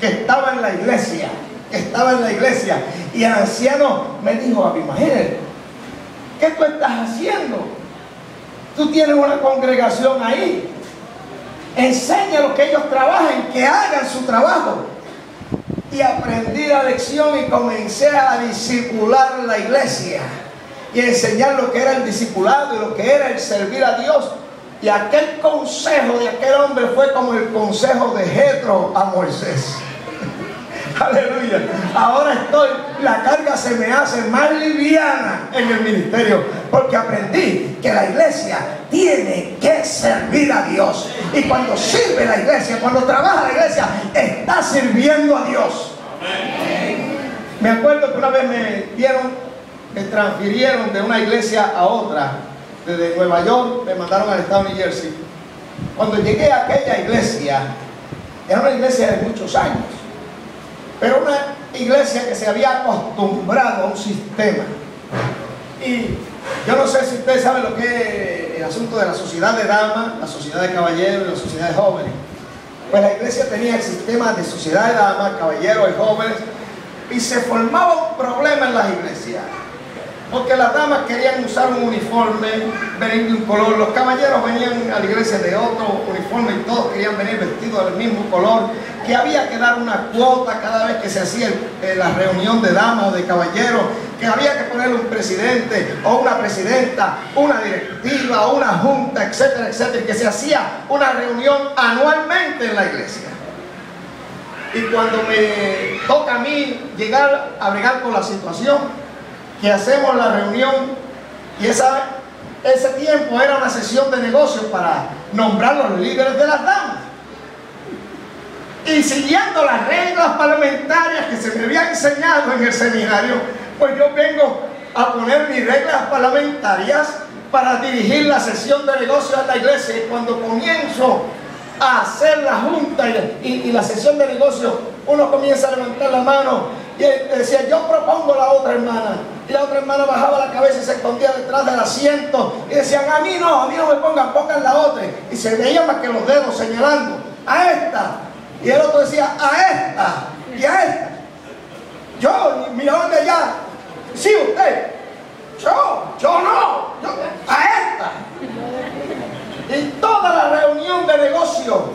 que estaba en la iglesia, y el anciano me dijo: Abimael, ¿qué tú estás haciendo? Tú tienes una congregación ahí, enseña lo que ellos trabajen, que hagan su trabajo. Y aprendí la lección y comencé a discipular la iglesia y enseñar lo que era el discipulado y lo que era el servir a Dios. Y aquel consejo de aquel hombre fue como el consejo de Jetro a Moisés. Aleluya. Ahora la carga se me hace más liviana en el ministerio, porque aprendí que la iglesia tiene que servir a Dios. Y cuando sirve la iglesia, cuando trabaja la iglesia, está sirviendo a Dios. Me acuerdo que una vez me transfirieron de una iglesia a otra. Desde Nueva York me mandaron al estado de New Jersey. Cuando llegué a aquella iglesia, era una iglesia de muchos años, pero una iglesia que se había acostumbrado a un sistema. Y yo no sé si ustedes saben lo que es el asunto de la sociedad de damas, la sociedad de caballeros y la sociedad de jóvenes. Pues la iglesia tenía el sistema de sociedad de damas, caballeros y jóvenes, y se formaba un problema en las iglesias, porque las damas querían usar un uniforme, venir de un color, los caballeros venían a la iglesia de otro uniforme y todos querían venir vestidos del mismo color, que había que dar una cuota cada vez que se hacía la reunión de damas o de caballeros, que había que poner un presidente o una presidenta, una directiva, una junta, etcétera, etcétera, y que se hacía una reunión anualmente en la iglesia. Y cuando me toca a mí llegar a bregar con la situación, que hacemos la reunión, y ese tiempo era una sesión de negocios para nombrar los líderes de las damas, y siguiendo las reglas parlamentarias que se me habían enseñado en el seminario, pues yo vengo a poner mis reglas parlamentarias para dirigir la sesión de negocios en la iglesia. Y cuando comienzo a hacer la junta y la sesión de negocios, uno comienza a levantar la mano y decía: yo propongo la otra hermana, y la otra hermana bajaba la cabeza y se escondía detrás del asiento y decían: a mí no me pongan la otra, y se veían más que los dedos señalando a esta, y el otro decía: a esta y a esta. Yo miraba de allá: sí, usted. Yo no, a esta. Y toda la reunión de negocio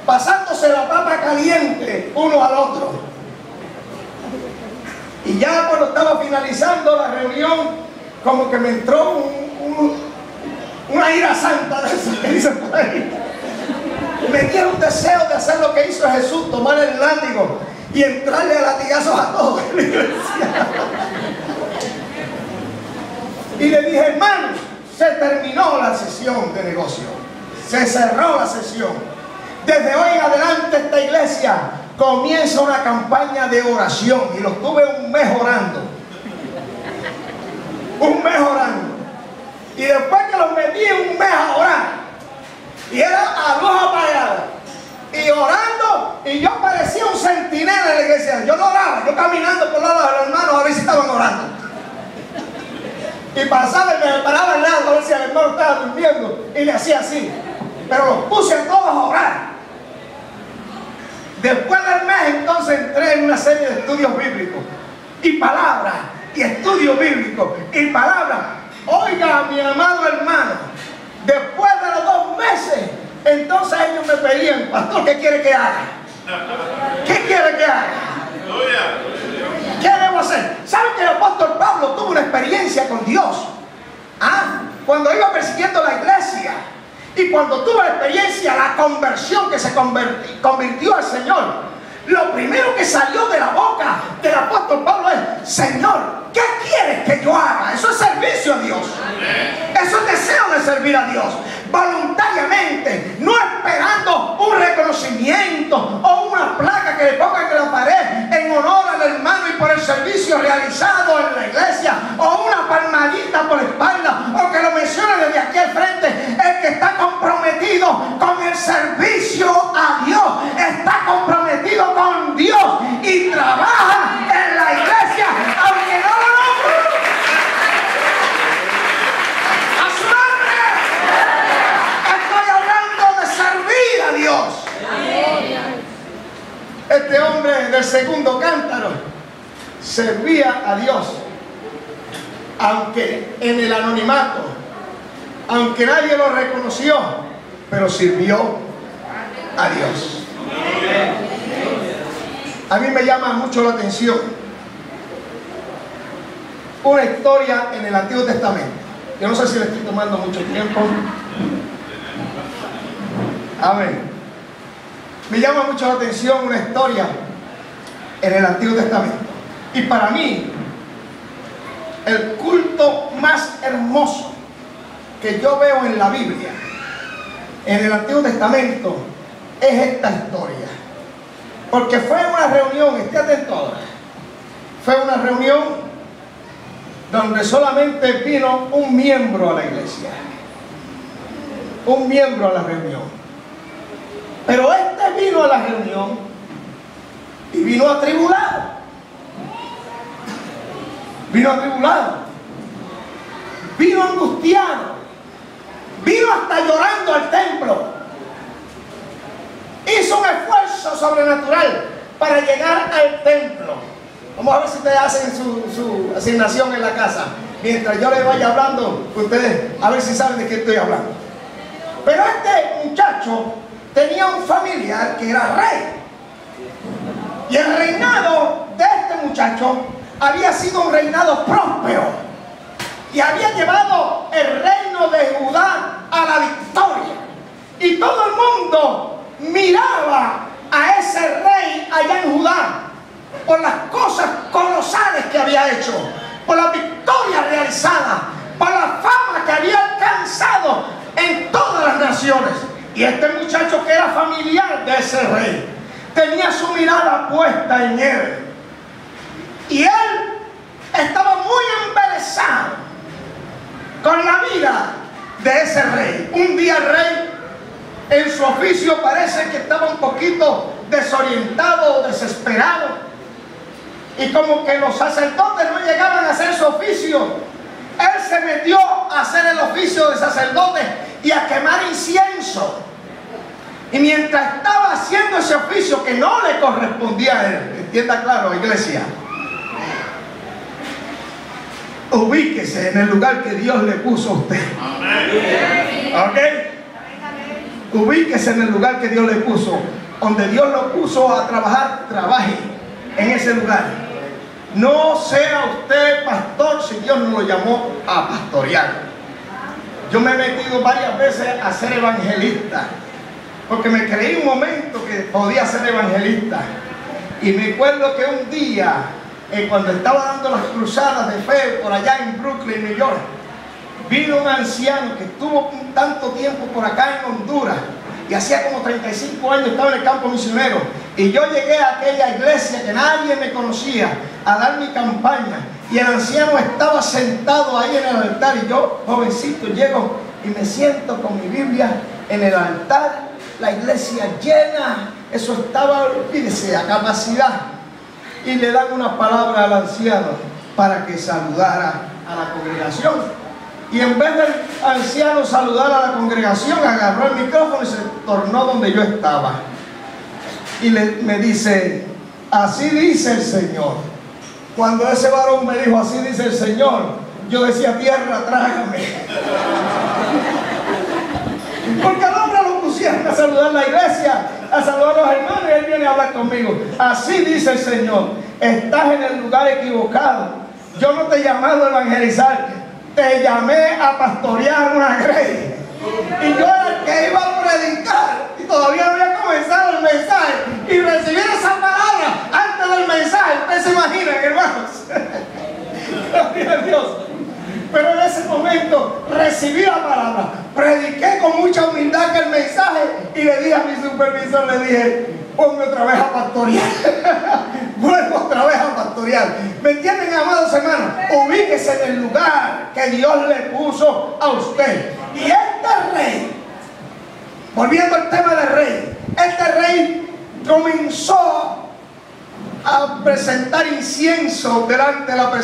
pasándose la papa caliente uno al otro. Y ya cuando estaba finalizando la reunión, como que me entró una ira santa de eso que dicen por ahí. Me dio un deseo de hacer lo que hizo Jesús: tomar el látigo y entrarle a latigazos a todos en la iglesia. Y le dije: hermanos, se terminó la sesión de negocio, se cerró la sesión. Desde hoy en adelante esta iglesia comienza una campaña de oración, y lo estuve un mes orando. Y después que los metí un mes a orar, y era a luz apagada, y orando, y yo parecía un centinela en la iglesia. Yo no oraba, yo caminando por lado de los hermanos a ver si estaban orando. Y pasaba y me paraba al lado a ver si el hermano estaba durmiendo, y le hacía así. Pero los puse a todos a orar. Después del mes, entonces entré en una serie de estudios bíblicos, y palabras, y estudios bíblicos, y palabras. Oiga, mi amado hermano, después de los 2 meses, entonces ellos me pedían: pastor, ¿qué quiere que haga? ¿Qué quiere que haga? ¿Qué debo hacer? ¿Saben que el apóstol Pablo tuvo una experiencia con Dios? Cuando iba persiguiendo la iglesia, y cuando tuvo la experiencia, la conversión, que se convirtió al Señor, lo primero que salió de la boca del apóstol Pablo es: Señor, ¿qué quieres que yo haga? Eso es servicio a Dios. Eso es deseo de servir a Dios voluntariamente, no esperando un reconocimiento o una placa que le pongan en la pared en honor al hermano y por el servicio realizado en la iglesia, o una palmadita por la espalda, o que lo mencione desde aquí al frente. El que está comprometido con el servicio a Dios está comprometido con Dios y trabaja en la iglesia aunque no lo nombre. ¡A su nombre! Estoy hablando de servir a Dios. Este hombre del segundo cántaro servía a Dios, aunque en el anonimato, aunque nadie lo reconoció, pero sirvió a Dios. A mí me llama mucho la atención una historia en el Antiguo Testamento. Yo no sé si le estoy tomando mucho tiempo. Amén. Me llama mucho la atención una historia en el Antiguo Testamento. Y para mí, el culto más hermoso que yo veo en la Biblia, en el Antiguo Testamento, es esta historia. Porque fue una reunión, esté atento ahora, fue una reunión donde solamente vino un miembro a la iglesia. Un miembro a la reunión. Pero este vino a la reunión y vino atribulado. Vino atribulado. Vino angustiado. Vino hasta llorando al templo. Hizo un esfuerzo sobrenatural para llegar al templo. Vamos a ver si ustedes hacen su asignación en la casa. Mientras yo les vaya hablando, ustedes a ver si saben de qué estoy hablando. Pero este muchacho tenía un familiar que era rey. Y el reinado de este muchacho había sido un reinado próspero. Y había llevado el reino de Judá a la victoria. Y todo el mundo miraba a ese rey allá en Judá por las cosas colosales que había hecho, por la victoria realizada, por la fama que había alcanzado en todas las naciones. Y este muchacho, que era familiar de ese rey, tenía su mirada puesta en él. Y él estaba muy embelesado con la vida de ese rey. Un día el rey, en su oficio, parece que estaba un poquito desorientado, desesperado. Y como que los sacerdotes no llegaban a hacer su oficio, él se metió a hacer el oficio de sacerdote y a quemar incienso. Y mientras estaba haciendo ese oficio que no le correspondía a él, entienda claro, iglesia, ubíquese en el lugar que Dios le puso a usted. ¿Ok? Ubíquese en el lugar que Dios le puso. Donde Dios lo puso a trabajar, trabaje en ese lugar. No sea usted pastor si Dios no lo llamó a pastorear. Yo me he metido varias veces a ser evangelista, porque me creí un momento que podía ser evangelista. Y me acuerdo que un día, cuando estaba dando las cruzadas de fe por allá en Brooklyn, New York, vino un anciano que estuvo un tanto tiempo por acá en Honduras, y hacía como 35 años estaba en el campo misionero. Y yo llegué a aquella iglesia que nadie me conocía a dar mi campaña, y el anciano estaba sentado ahí en el altar, y yo, jovencito, llego y me siento con mi Biblia en el altar, la iglesia llena, eso estaba, olvídese, a capacidad. Y le dan una palabra al anciano para que saludara a la congregación. Y en vez del anciano saludar a la congregación, agarró el micrófono y se tornó donde yo estaba. Y me dice, así dice el Señor. Cuando ese varón me dijo, así dice el Señor, yo decía, tierra, trágame. Porque al hombre lo pusieron a saludar a la iglesia, a saludar a los hermanos, y él viene a hablar conmigo. Así dice el Señor, estás en el lugar equivocado. Yo no te he llamado a evangelizar, te llamé a pastorear una grey. Y yo era el que iba a predicar, y todavía no había comenzado el mensaje, y recibir esa palabra antes del mensaje. Ustedes se imaginan, hermanos. Gloria a Dios. Pero en ese momento recibí la palabra, prediqué con mucha humildad el mensaje, y le dije a mi supervisor, le dije, ponme otra vez a pastorear. Vuelvo otra vez a pastorear. ¿Me entienden, amados hermanos? Ubíquese en el lugar que Dios le puso a usted. Y este rey, volviendo al tema del rey, este rey comenzó a presentar incienso delante de la presencia